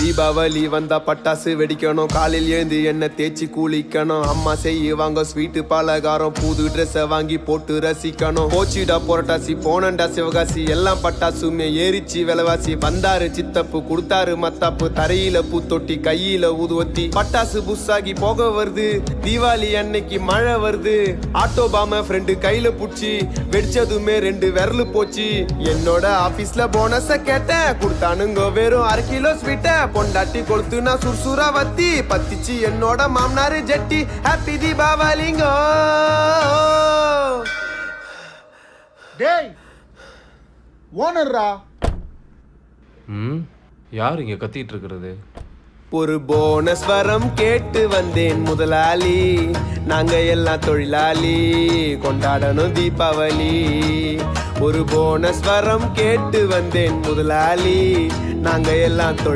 தீபாவளி வந்தா பட்டாசு வெடிக்கணும், காலையில் ஏந்து என்ன தேய்ச்சி குளிக்கணும், அம்மா செய்வாங்க ஸ்வீட்டு பலகாரம், புது ட்ரெஸ்ஸை வாங்கி போட்டு ரசிக்கணும். போச்சிடா புரட்டாசி போனண்டா சிவகாசி, எல்லாம் பட்டாசுமே ஏறிச்சு விலைவாசி. வந்தாரு சித்தப்பு கொடுத்தாரு மத்தாப்பு, தரையில பூத்தொட்டி கையில ஊதுவத்தி. பட்டாசு புஸ்ஸாகி போக வருது, தீபாவளி அன்னைக்கு மழை வருது. ஆட்டோ பாம ஃப்ரெண்டு கையில புடிச்சு வெடிச்சதுமே 2 விரலு போச்சு. என்னோட ஆபீஸ்ல போனஸ கேட்டேன், கொடுத்தானுங்க வெறும் 1/2 கிலோ ஸ்வீட்ட. பொண்டாட்டி கொளுத்துனா சுர்சுரா வத்தி, பத்திச்சு என்னோட மாமனாரு ஜெட்டி. ஹாப்பி தீபாவளிங்கோ. டேய் ஓனர்ரா. யார் இங்க கத்திட்டு இருக்கிறது? ஒரு போனஸ் வரம் கேட்டு வந்தேன் முதலாளி, நாங்க எல்லாம் தொழிலாளி, கொண்டாடணும் தீபாவளி. ஒரு போனஸ் வரம் கேட்டு வந்தேன் முதலாளி, நாங்க எல்லாம் தொழில்